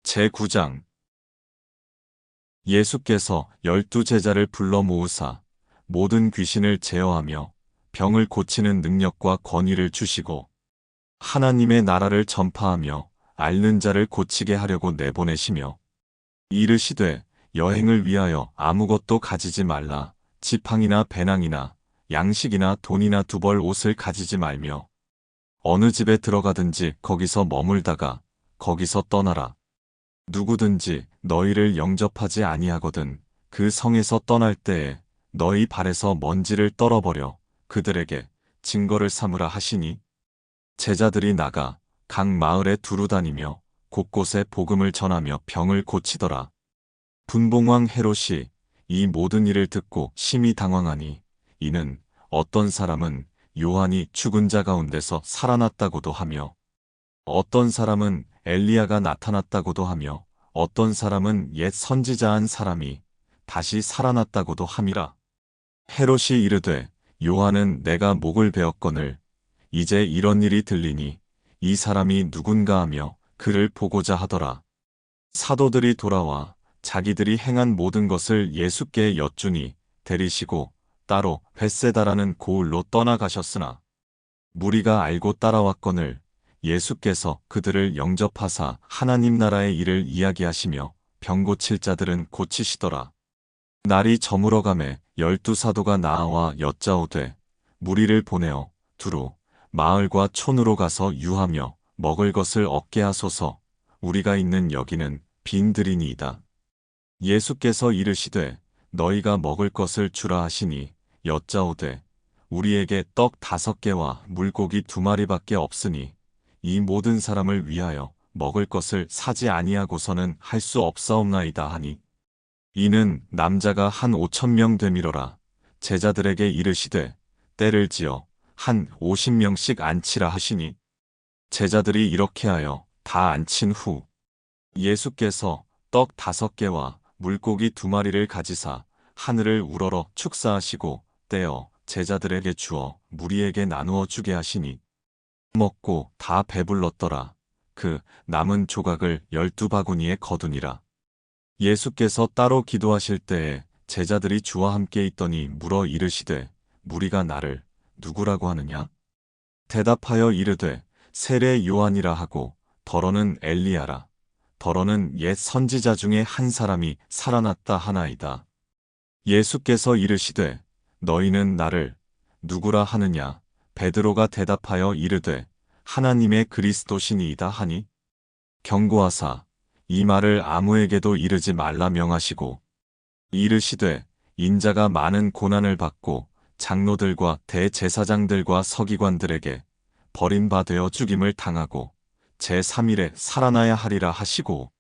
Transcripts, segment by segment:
제9장 예수께서 12제자를 불러 모으사 모든 귀신을 제어하며 병을 고치는 능력과 권위를 주시고 하나님의 나라를 전파하며 앓는 자를 고치게 하려고 내보내시며 이르시되 여행을 위하여 아무것도 가지지 말라. 지팡이나 배낭이나 양식이나 돈이나 두 벌 옷을 가지지 말며 어느 집에 들어가든지 거기서 머물다가 거기서 떠나라. 누구든지 너희를 영접하지 아니하거든 그 성에서 떠날 때에 너희 발에서 먼지를 떨어버려 그들에게 증거를 삼으라 하시니 제자들이 나가 각 마을에 두루 다니며 곳곳에 복음을 전하며 병을 고치더라. 분봉왕 헤롯이 이 모든 일을 듣고 심히 당황하니 이는 어떤 사람은 요한이 죽은 자 가운데서 살아났다고도 하며 어떤 사람은 엘리야가 나타났다고도 하며 어떤 사람은 옛 선지자 한 사람이 다시 살아났다고도 함이라. 헤롯이 이르되 요한은 내가 목을 베었거늘 이제 이런 일이 들리니 이 사람이 누군가 하며 그를 보고자 하더라. 사도들이 돌아와 자기들이 행한 모든 것을 예수께 여쭈니 데리시고 따로 벳세다라는 고을로 떠나가셨으나 무리가 알고 따라왔거늘 예수께서 그들을 영접하사 하나님 나라의 일을 이야기하시며 병 고칠 자들은 고치시더라. 날이 저물어가매 12사도가 나와 여짜오되 무리를 보내어 두루 마을과 촌으로 가서 유하며 먹을 것을 얻게 하소서. 우리가 있는 여기는 빈들이니이다. 예수께서 이르시되 너희가 먹을 것을 주라 하시니 여짜오되 우리에게 떡 5개와 물고기 2마리밖에 없으니 이 모든 사람을 위하여 먹을 것을 사지 아니하고서는 할 수 없사옵나이다 하니 이는 남자가 한 5,000명 되미러라. 제자들에게 이르시되 때를 지어 한 50명씩 앉히라 하시니 제자들이 이렇게 하여 다 앉힌 후 예수께서 떡 5개와 물고기 2마리를 가지사 하늘을 우러러 축사하시고 떼어 제자들에게 주어 무리에게 나누어 주게 하시니 먹고 다 배불렀더라. 그 남은 조각을 12바구니에 거두니라. 예수께서 따로 기도하실 때에 제자들이 주와 함께 있더니 물어 이르시되 무리가 나를 누구라고 하느냐? 대답하여 이르되 세례 요한이라 하고 더러는 엘리야라. 더러는 옛 선지자 중에 한 사람이 살아났다 하나이다. 예수께서 이르시되 너희는 나를 누구라 하느냐? 베드로가 대답하여 이르되 하나님의 그리스도시니이다 하니 경고하사 이 말을 아무에게도 이르지 말라 명하시고 이르시되 인자가 많은 고난을 받고 장로들과 대제사장들과 서기관들에게 버림받아 죽임을 당하고 제3일에 살아나야 하리라 하시고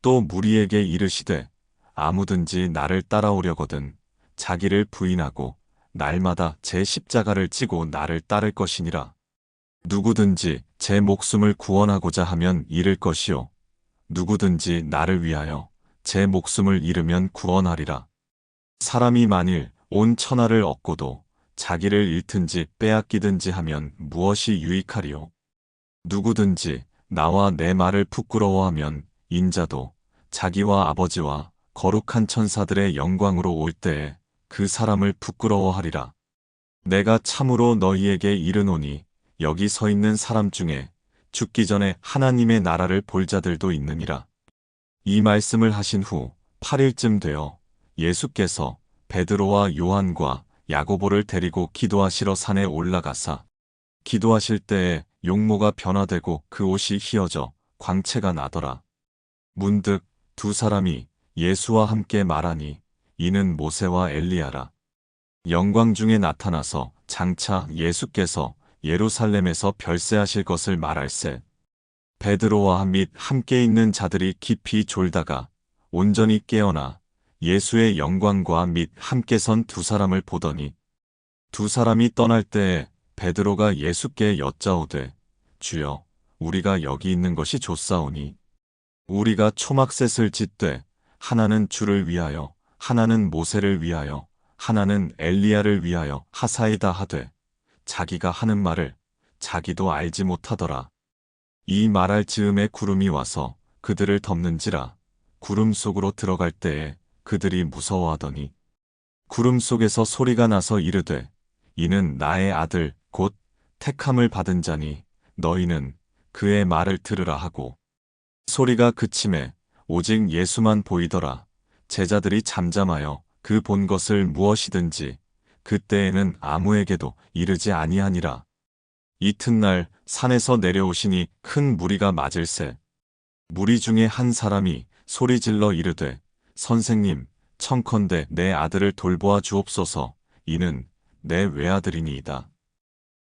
또 무리에게 이르시되 아무든지 나를 따라오려거든 자기를 부인하고 날마다 제 십자가를 지고 나를 따를 것이니라. 누구든지 제 목숨을 구원하고자 하면 잃을 것이요 누구든지 나를 위하여 제 목숨을 잃으면 구원하리라. 사람이 만일 온 천하를 얻고도 자기를 잃든지 빼앗기든지 하면 무엇이 유익하리요? 누구든지 나와 내 말을 부끄러워하면 인자도 자기와 아버지와 거룩한 천사들의 영광으로 올 때에 그 사람을 부끄러워하리라. 내가 참으로 너희에게 이르노니 여기 서 있는 사람 중에 죽기 전에 하나님의 나라를 볼 자들도 있느니라. 이 말씀을 하신 후 8일쯤 되어 예수께서 베드로와 요한과 야고보를 데리고 기도하시러 산에 올라가사 기도하실 때에 용모가 변화되고 그 옷이 휘어져 광채가 나더라. 문득 두 사람이 예수와 함께 말하니 이는 모세와 엘리야라. 영광 중에 나타나서 장차 예수께서 예루살렘에서 별세하실 것을 말할세. 베드로와 및 함께 있는 자들이 깊이 졸다가 온전히 깨어나 예수의 영광과 및 함께 선 두 사람을 보더니 두 사람이 떠날 때에 베드로가 예수께 여짜오되 주여 우리가 여기 있는 것이 좋사오니 우리가 초막셋을 짓되 하나는 주를 위하여 하나는 모세를 위하여 하나는 엘리야를 위하여 하사이다 하되 자기가 하는 말을 자기도 알지 못하더라. 이 말할 즈음에 구름이 와서 그들을 덮는지라. 구름 속으로 들어갈 때에 그들이 무서워하더니 구름 속에서 소리가 나서 이르되 이는 나의 아들 곧 택함을 받은 자니 너희는 그의 말을 들으라 하고 소리가 그침에 오직 예수만 보이더라. 제자들이 잠잠하여 그 본 것을 무엇이든지 그때에는 아무에게도 이르지 아니하니라. 이튿날 산에서 내려오시니 큰 무리가 맞을세. 무리 중에 한 사람이 소리질러 이르되 선생님 청컨대 내 아들을 돌보아 주옵소서. 이는 내 외아들이니이다.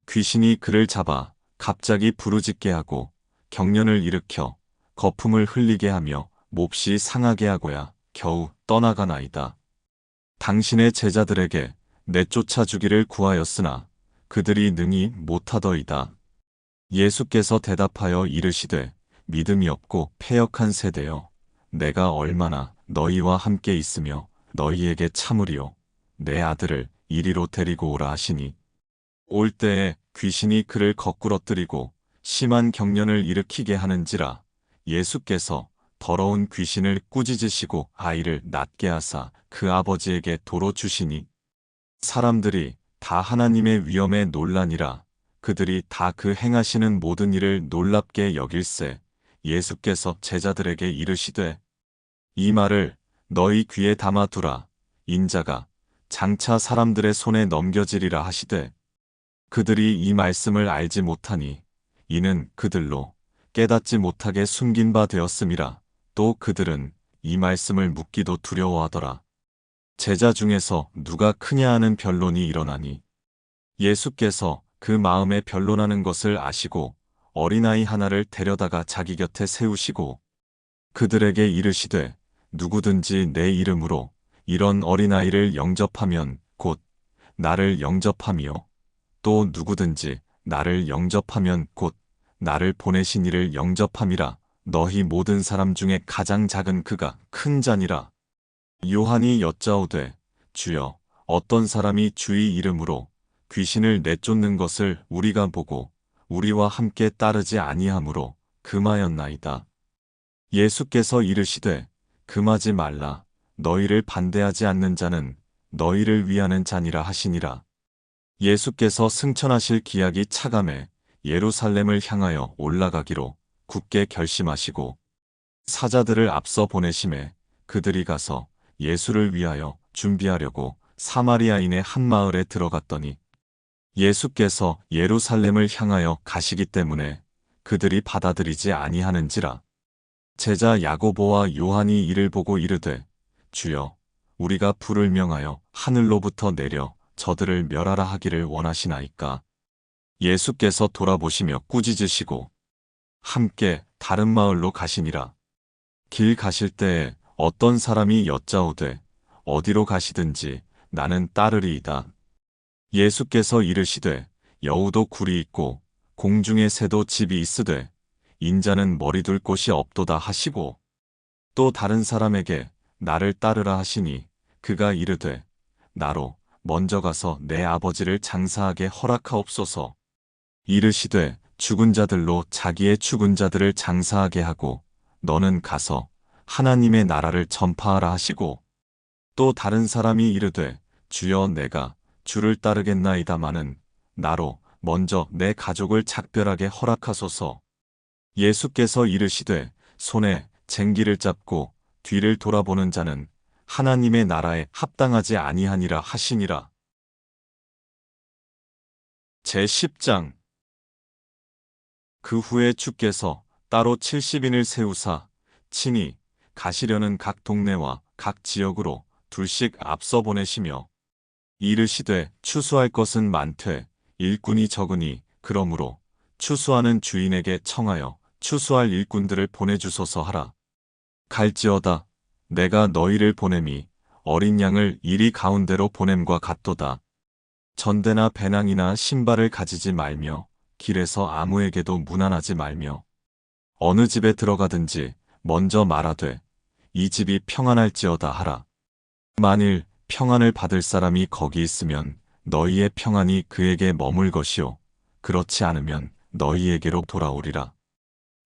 귀신이 그를 잡아 갑자기 부르짖게 하고 경련을 일으켜 거품을 흘리게 하며 몹시 상하게 하고야 겨우 떠나가나이다. 당신의 제자들에게 내쫓아 주기를 구하였으나 그들이 능히 못하더이다. 예수께서 대답하여 이르시되 믿음이 없고 패역한 세대여, 내가 얼마나 너희와 함께 있으며 너희에게 참으리요. 내 아들을 이리로 데리고 오라 하시니 올 때에 귀신이 그를 거꾸러뜨리고 심한 경련을 일으키게 하는지라. 예수께서 더러운 귀신을 꾸짖으시고 아이를 낫게 하사 그 아버지에게 도로 주시니 사람들이 다 하나님의 위엄에 놀라니라. 그들이 다 그 행하시는 모든 일을 놀랍게 여길세. 예수께서 제자들에게 이르시되 이 말을 너희 귀에 담아두라. 인자가 장차 사람들의 손에 넘겨지리라 하시되 그들이 이 말씀을 알지 못하니 이는 그들로 깨닫지 못하게 숨긴 바 되었음이라. 또 그들은 이 말씀을 묻기도 두려워하더라. 제자 중에서 누가 크냐 하는 변론이 일어나니 예수께서 그 마음에 변론하는 것을 아시고 어린아이 하나를 데려다가 자기 곁에 세우시고 그들에게 이르시되 누구든지 내 이름으로 이런 어린아이를 영접하면 곧 나를 영접하며 또 누구든지 나를 영접하면 곧 나를 보내신 이를 영접함이라. 너희 모든 사람 중에 가장 작은 그가 큰 자니라. 요한이 여짜오되 주여 어떤 사람이 주의 이름으로 귀신을 내쫓는 것을 우리가 보고 우리와 함께 따르지 아니하므로 금하였나이다. 예수께서 이르시되 금하지 말라. 너희를 반대하지 않는 자는 너희를 위하는 자니라 하시니라. 예수께서 승천하실 기약이 차감해 예루살렘을 향하여 올라가기로 굳게 결심하시고 사자들을 앞서 보내심에 그들이 가서 예수를 위하여 준비하려고 사마리아인의 한 마을에 들어갔더니 예수께서 예루살렘을 향하여 가시기 때문에 그들이 받아들이지 아니하는지라. 제자 야고보와 요한이 이를 보고 이르되 주여 우리가 불을 명하여 하늘로부터 내려 저들을 멸하라 하기를 원하시나이까. 예수께서 돌아보시며 꾸짖으시고 함께 다른 마을로 가시니라. 길 가실 때에 어떤 사람이 여짜오되 어디로 가시든지 나는 따르리이다. 예수께서 이르시되 여우도 굴이 있고 공중의 새도 집이 있으되 인자는 머리 둘 곳이 없도다 하시고 또 다른 사람에게 나를 따르라 하시니 그가 이르되 나로 먼저 가서 내 아버지를 장사하게 허락하옵소서. 이르시되 죽은 자들로 자기의 죽은 자들을 장사하게 하고 너는 가서 하나님의 나라를 전파하라 하시고 또 다른 사람이 이르되 주여 내가 주를 따르겠나이다마는 나로 먼저 내 가족을 작별하게 허락하소서. 예수께서 이르시되 손에 쟁기를 잡고 뒤를 돌아보는 자는 하나님의 나라에 합당하지 아니하니라 하시니라. 제10장. 그 후에 주께서 따로 70인을 세우사 친히 가시려는 각 동네와 각 지역으로 둘씩 앞서 보내시며 이르시되 추수할 것은 많되 일꾼이 적으니 그러므로 추수하는 주인에게 청하여 추수할 일꾼들을 보내주소서 하라. 갈지어다 내가 너희를 보냄이 어린 양을 이리 가운데로 보냄과 같도다. 전대나 배낭이나 신발을 가지지 말며 길에서 아무에게도 문안하지 말며 어느 집에 들어가든지 먼저 말하되 이 집이 평안할지어다 하라. 만일 평안을 받을 사람이 거기 있으면 너희의 평안이 그에게 머물 것이요 그렇지 않으면 너희에게로 돌아오리라.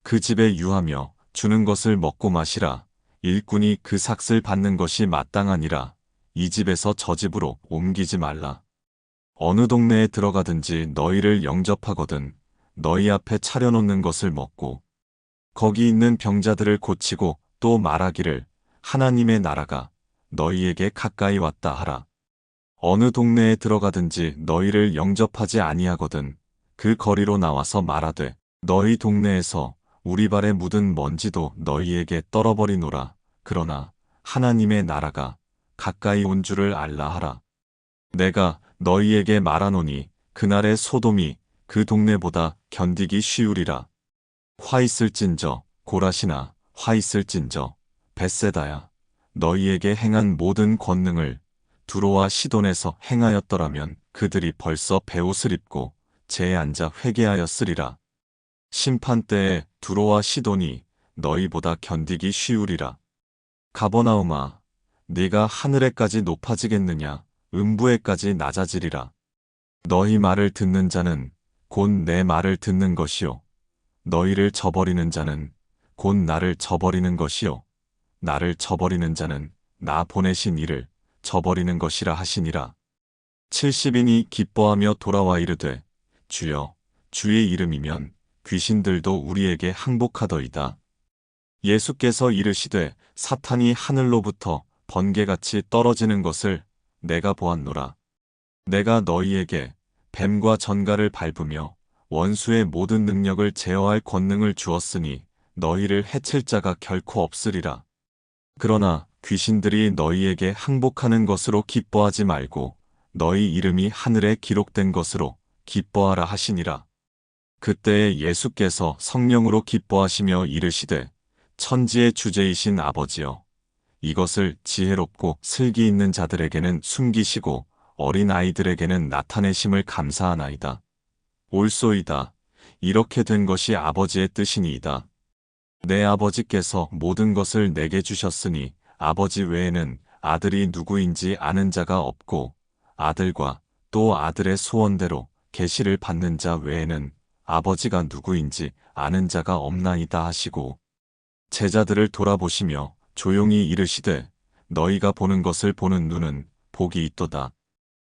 그 집에 유하며 주는 것을 먹고 마시라. 일꾼이 그 삭을 받는 것이 마땅하니라. 이 집에서 저 집으로 옮기지 말라. 어느 동네에 들어가든지 너희를 영접하거든 너희 앞에 차려놓는 것을 먹고 거기 있는 병자들을 고치고 또 말하기를 하나님의 나라가 너희에게 가까이 왔다 하라. 어느 동네에 들어가든지 너희를 영접하지 아니하거든 그 거리로 나와서 말하되 너희 동네에서 우리 발에 묻은 먼지도 너희에게 떨어버리노라. 그러나 하나님의 나라가 가까이 온 줄을 알라 하라. 내가 너희에게 말하노니 그날의 소돔이 그 동네보다 견디기 쉬우리라. 화 있을진저 고라시나 화 있을진저 벳세다야 너희에게 행한 모든 권능을 두로와 시돈에서 행하였더라면 그들이 벌써 베옷을 입고 재에 앉아 회개하였으리라. 심판때에 두로와 시돈이 너희보다 견디기 쉬우리라. 가버나움아 네가 하늘에까지 높아지겠느냐 음부에까지 낮아지리라. 너희 말을 듣는 자는 곧 내 말을 듣는 것이요 너희를 저버리는 자는 곧 나를 저버리는 것이요 나를 저버리는 자는 나 보내신 이를 저버리는 것이라 하시니라. 70인이 기뻐하며 돌아와 이르되 주여 주의 이름이면 귀신들도 우리에게 항복하더이다. 예수께서 이르시되 사탄이 하늘로부터 번개같이 떨어지는 것을 내가 보았노라. 내가 너희에게 뱀과 전갈을 밟으며 원수의 모든 능력을 제어할 권능을 주었으니 너희를 해칠 자가 결코 없으리라. 그러나 귀신들이 너희에게 항복하는 것으로 기뻐하지 말고 너희 이름이 하늘에 기록된 것으로 기뻐하라 하시니라. 그때에 예수께서 성령으로 기뻐하시며 이르시되 천지의 주제이신 아버지여 이것을 지혜롭고 슬기 있는 자들에게는 숨기시고 어린 아이들에게는 나타내심을 감사하나이다. 옳소이다. 이렇게 된 것이 아버지의 뜻이니이다. 내 아버지께서 모든 것을 내게 주셨으니 아버지 외에는 아들이 누구인지 아는 자가 없고 아들과 또 아들의 소원대로 계시를 받는 자 외에는 아버지가 누구인지 아는 자가 없나이다 하시고 제자들을 돌아보시며 조용히 이르시되 너희가 보는 것을 보는 눈은 복이 있도다.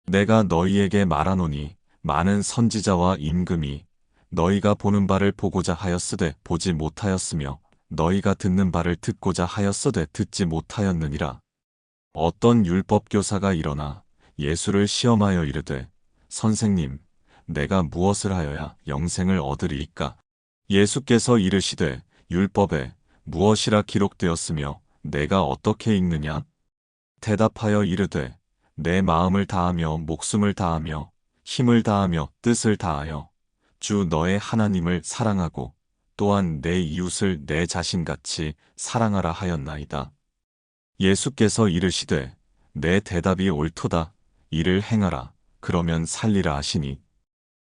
내가 너희에게 말하노니 많은 선지자와 임금이 너희가 보는 바를 보고자 하였으되 보지 못하였으며 너희가 듣는 바를 듣고자 하였으되 듣지 못하였느니라. 어떤 율법교사가 일어나 예수를 시험하여 이르되 선생님 내가 무엇을 하여야 영생을 얻으리이까? 예수께서 이르시되 율법에 무엇이라 기록되었으며 내가 어떻게 읽느냐? 대답하여 이르되 내 마음을 다하며 목숨을 다하며 힘을 다하며 뜻을 다하여 주 너의 하나님을 사랑하고 또한 내 이웃을 내 자신같이 사랑하라 하였나이다. 예수께서 이르시되 내 대답이 옳도다. 이를 행하라. 그러면 살리라 하시니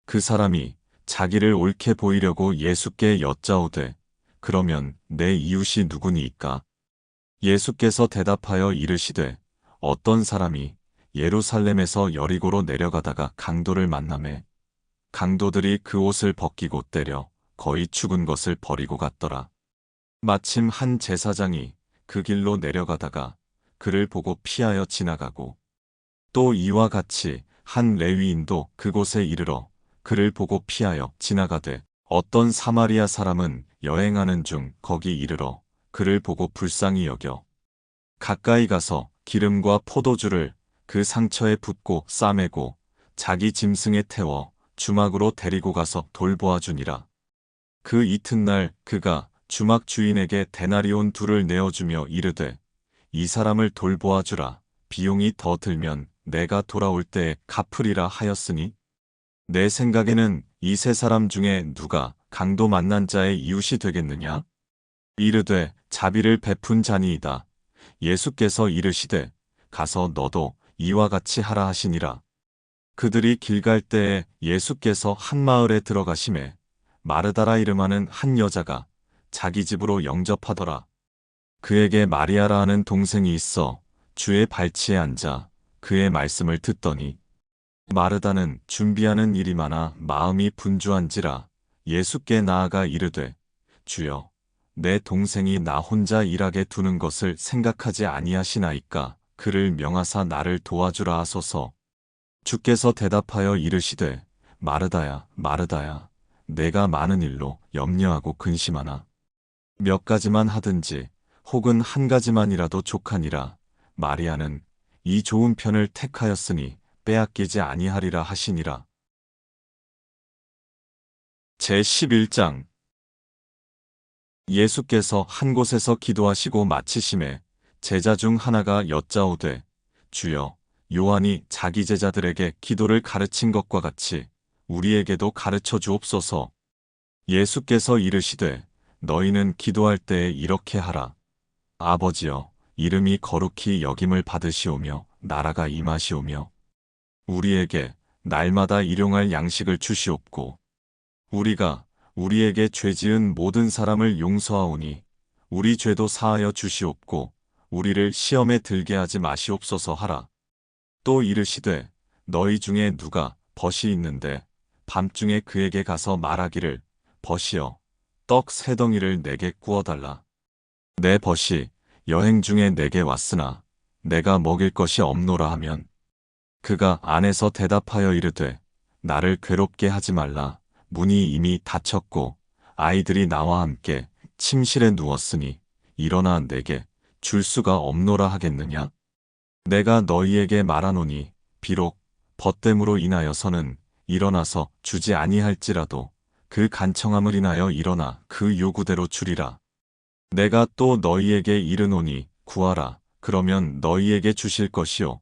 그 사람이 자기를 옳게 보이려고 예수께 여짜오되 그러면 내 이웃이 누구니이까? 예수께서 대답하여 이르시되 어떤 사람이 예루살렘에서 여리고로 내려가다가 강도를 만나매 강도들이 그 옷을 벗기고 때려 거의 죽은 것을 버리고 갔더라. 마침 한 제사장이 그 길로 내려가다가 그를 보고 피하여 지나가고 또 이와 같이 한 레위인도 그곳에 이르러 그를 보고 피하여 지나가되 어떤 사마리아 사람은 여행하는 중 거기 이르러 그를 보고 불쌍히 여겨 가까이 가서 기름과 포도주를 그 상처에 붓고 싸매고 자기 짐승에 태워 주막으로 데리고 가서 돌보아 주니라. 그 이튿날 그가 주막 주인에게 데나리온 둘을 내어주며 이르되 이 사람을 돌보아 주라. 비용이 더 들면 내가 돌아올 때에 갚으리라 하였으니 내 생각에는 이 세 사람 중에 누가 강도 만난 자의 이웃이 되겠느냐? 이르되 자비를 베푼 자니이다. 예수께서 이르시되 가서 너도 이와 같이 하라 하시니라. 그들이 길 갈 때에 예수께서 한 마을에 들어가심에 마르다라 이름하는 한 여자가 자기 집으로 영접하더라. 그에게 마리아라 하는 동생이 있어 주의 발치에 앉아 그의 말씀을 듣더니 마르다는 준비하는 일이 많아 마음이 분주한지라 예수께 나아가 이르되 주여 내 동생이 나 혼자 일하게 두는 것을 생각하지 아니하시나이까. 그를 명하사 나를 도와주라 하소서. 주께서 대답하여 이르시되 마르다야 마르다야, 내가 많은 일로 염려하고 근심하나 몇 가지만 하든지 혹은 한 가지만이라도 족하니라. 마리아는 이 좋은 편을 택하였으니 빼앗기지 아니하리라 하시니라. 제11장. 예수께서 한 곳에서 기도하시고 마치심에 제자 중 하나가 여짜오되 주여, 요한이 자기 제자들에게 기도를 가르친 것과 같이 우리에게도 가르쳐 주옵소서. 예수께서 이르시되 너희는 기도할 때에 이렇게 하라. 아버지여, 이름이 거룩히 여김을 받으시오며 나라가 임하시오며 우리에게 날마다 일용할 양식을 주시옵고 우리가 우리에게 죄지은 모든 사람을 용서하오니 우리 죄도 사하여 주시옵고 우리를 시험에 들게 하지 마시옵소서 하라. 또 이르시되 너희 중에 누가 벗이 있는데 밤중에 그에게 가서 말하기를 벗이여, 떡 세 덩이를 내게 구워달라. 내 벗이 여행 중에 내게 왔으나 내가 먹일 것이 없노라 하면 그가 안에서 대답하여 이르되 나를 괴롭게 하지 말라. 문이 이미 닫혔고 아이들이 나와 함께 침실에 누웠으니 일어나 내게 줄 수가 없노라 하겠느냐? 내가 너희에게 말하노니 비록 벗됨으로 인하여서는 일어나서 주지 아니할지라도 그 간청함을 인하여 일어나 그 요구대로 주리라. 내가 또 너희에게 이르노니 구하라, 그러면 너희에게 주실 것이요.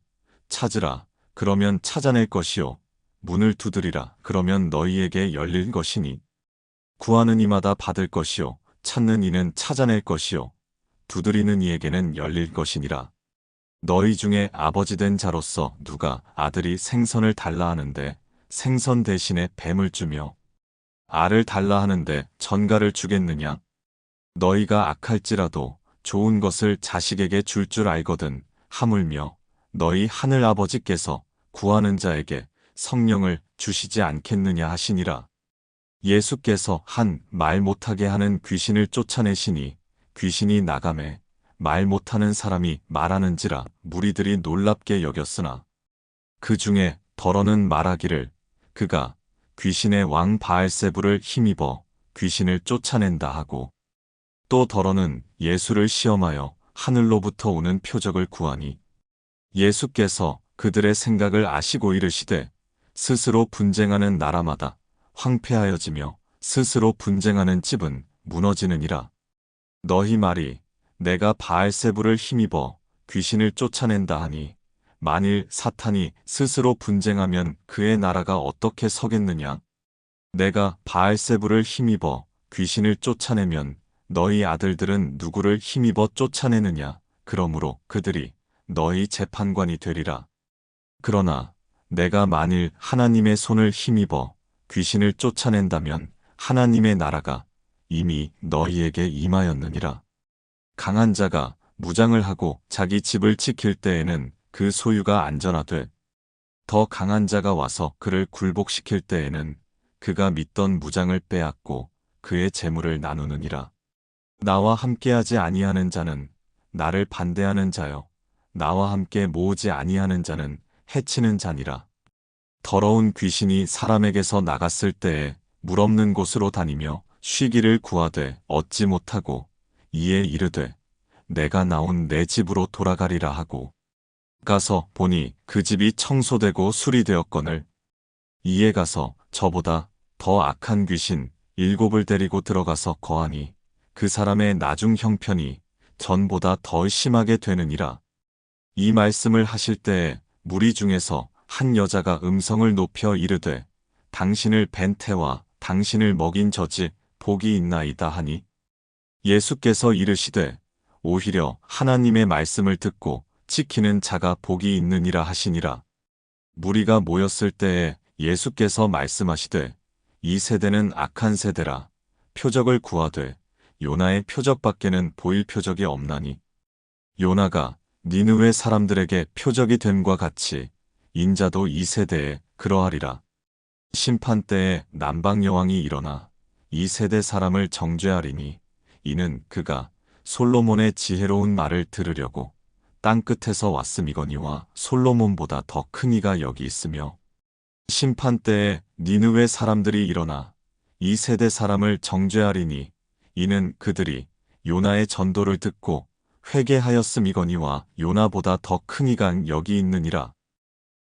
찾으라, 그러면 찾아낼 것이요. 문을 두드리라, 그러면 너희에게 열릴 것이니 구하는 이마다 받을 것이요. 찾는 이는 찾아낼 것이요. 두드리는 이에게는 열릴 것이니라. 너희 중에 아버지 된 자로서 누가 아들이 생선을 달라 하는데 생선 대신에 뱀을 주며 알을 달라 하는데 전갈을 주겠느냐? 너희가 악할지라도 좋은 것을 자식에게 줄 줄 알거든 하물며 너희 하늘 아버지께서 구하는 자에게 성령을 주시지 않겠느냐 하시니라. 예수께서 한 말 못하게 하는 귀신을 쫓아내시니 귀신이 나가매 말 못하는 사람이 말하는지라 무리들이 놀랍게 여겼으나 그 중에 더러는 말하기를 그가 귀신의 왕 바알세불을 힘입어 귀신을 쫓아낸다 하고 또 더러는 예수를 시험하여 하늘로부터 오는 표적을 구하니 예수께서 그들의 생각을 아시고 이르시되 스스로 분쟁하는 나라마다 황폐하여지며 스스로 분쟁하는 집은 무너지느니라. 너희 말이 내가 바알세불을 힘입어 귀신을 쫓아낸다 하니 만일 사탄이 스스로 분쟁하면 그의 나라가 어떻게 서겠느냐? 내가 바알세불을 힘입어 귀신을 쫓아내면 너희 아들들은 누구를 힘입어 쫓아내느냐? 그러므로 그들이 너희 재판관이 되리라. 그러나 내가 만일 하나님의 손을 힘입어 귀신을 쫓아낸다면 하나님의 나라가 이미 너희에게 임하였느니라. 강한 자가 무장을 하고 자기 집을 지킬 때에는 그 소유가 안전하되 더 강한 자가 와서 그를 굴복시킬 때에는 그가 믿던 무장을 빼앗고 그의 재물을 나누느니라. 나와 함께하지 아니하는 자는 나를 반대하는 자요, 나와 함께 모으지 아니하는 자는 해치는 자니라. 더러운 귀신이 사람에게서 나갔을 때에 물 없는 곳으로 다니며 쉬기를 구하되 얻지 못하고 이에 이르되 내가 나온 내 집으로 돌아가리라 하고 가서 보니 그 집이 청소되고 수리되었거늘 이에 가서 저보다 더 악한 귀신 7을 데리고 들어가서 거하니 그 사람의 나중 형편이 전보다 더 심하게 되느니라. 이 말씀을 하실 때에 무리 중에서 한 여자가 음성을 높여 이르되 당신을 뵌 태와 당신을 먹인 젖이 복이 있나이다 하니 예수께서 이르시되 오히려 하나님의 말씀을 듣고 지키는 자가 복이 있느니라 하시니라. 무리가 모였을 때에 예수께서 말씀하시되 이 세대는 악한 세대라. 표적을 구하되 요나의 표적밖에는 보일 표적이 없나니 요나가 니느웨 사람들에게 표적이 됨과 같이 인자도 이 세대에 그러하리라. 심판 때에 남방 여왕이 일어나 이 세대 사람을 정죄하리니 이는 그가 솔로몬의 지혜로운 말을 들으려고 땅끝에서 왔음이거니와 솔로몬보다 더 큰 이가 여기 있으며 심판 때에 니느웨 사람들이 일어나 이 세대 사람을 정죄하리니 이는 그들이 요나의 전도를 듣고 회개하였음이거니와 요나보다 더 큰 이가 여기 있느니라.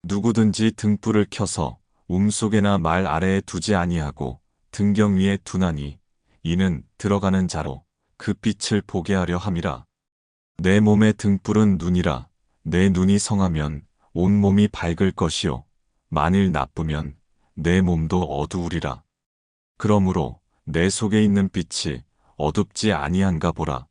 누구든지 등불을 켜서 움속에나 말 아래에 두지 아니하고 등경 위에 두나니 이는 들어가는 자로 그 빛을 보게 하려 함이라. 내 몸의 등불은 눈이라. 내 눈이 성하면 온 몸이 밝을 것이요 만일 나쁘면 내 몸도 어두우리라. 그러므로 내 속에 있는 빛이 어둡지 아니한가 보라.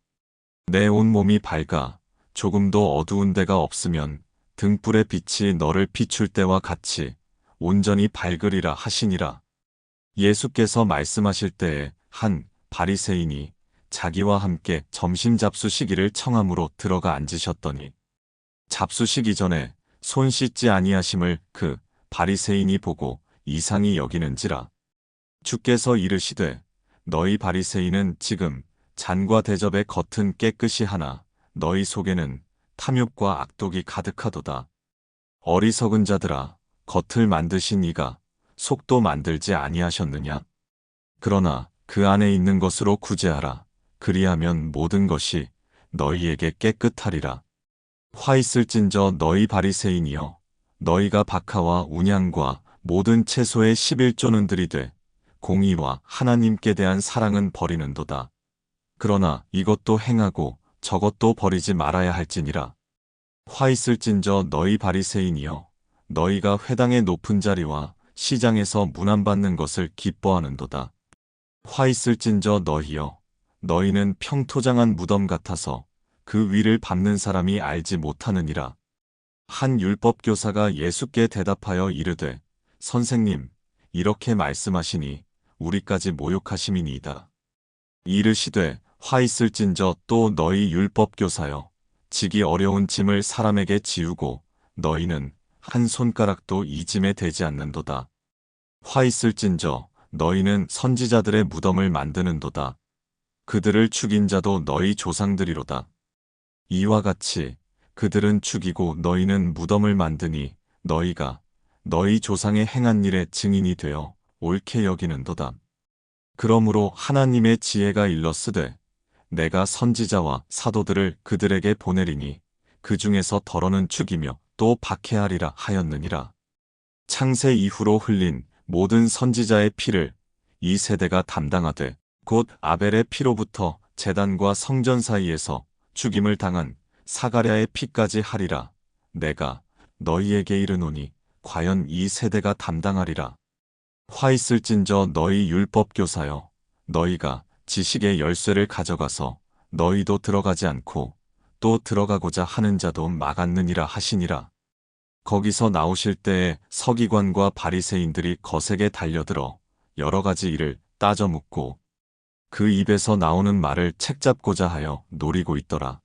내 온 몸이 밝아 조금도 어두운 데가 없으면 등불의 빛이 너를 비출 때와 같이 온전히 밝으리라 하시니라. 예수께서 말씀하실 때에 한 바리새인이 자기와 함께 점심 잡수시기를 청함으로 들어가 앉으셨더니 잡수시기 전에 손 씻지 아니하심을 그 바리새인이 보고 이상히 여기는지라. 주께서 이르시되 너희 바리새인은 지금 잔과 대접의 겉은 깨끗이 하나 너희 속에는 탐욕과 악독이 가득하도다. 어리석은 자들아, 겉을 만드신 이가 속도 만들지 아니하셨느냐? 그러나 그 안에 있는 것으로 구제하라. 그리하면 모든 것이 너희에게 깨끗하리라. 화 있을진저 너희 바리새인이여, 너희가 박하와 운양과 모든 채소의 11조는 들이되 공의와 하나님께 대한 사랑은 버리는도다. 그러나 이것도 행하고 저것도 버리지 말아야 할지니라. 화 있을진저 너희 바리새인이여, 너희가 회당의 높은 자리와 시장에서 문안받는 것을 기뻐하는도다. 화 있을진저 너희여, 너희는 평토장한 무덤 같아서 그 위를 밟는 사람이 알지 못하느니라. 한 율법교사가 예수께 대답하여 이르되 선생님, 이렇게 말씀하시니 우리까지 모욕하심이니이다. 이르시되 화 있을진저 또 너희 율법교사여, 지기 어려운 짐을 사람에게 지우고 너희는 한 손가락도 이 짐에 대지 않는도다. 화 있을진저 너희는 선지자들의 무덤을 만드는도다. 그들을 죽인 자도 너희 조상들이로다. 이와 같이 그들은 죽이고 너희는 무덤을 만드니 너희가 너희 조상의 행한 일의 증인이 되어 옳게 여기는도다. 그러므로 하나님의 지혜가 일렀으되 내가 선지자와 사도들을 그들에게 보내리니 그 중에서 더러는 죽이며 또 박해하리라 하였느니라. 창세 이후로 흘린 모든 선지자의 피를 이 세대가 담당하되 곧 아벨의 피로부터 제단과 성전 사이에서 죽임을 당한 사가랴의 피까지 하리라. 내가 너희에게 이르노니 과연 이 세대가 담당하리라. 화 있을진저 너희 율법교사여, 너희가 지식의 열쇠를 가져가서 너희도 들어가지 않고 또 들어가고자 하는 자도 막았느니라 하시니라. 거기서 나오실 때에 서기관과 바리새인들이 거세게 달려들어 여러 가지 일을 따져 묻고 그 입에서 나오는 말을 책잡고자 하여 노리고 있더라.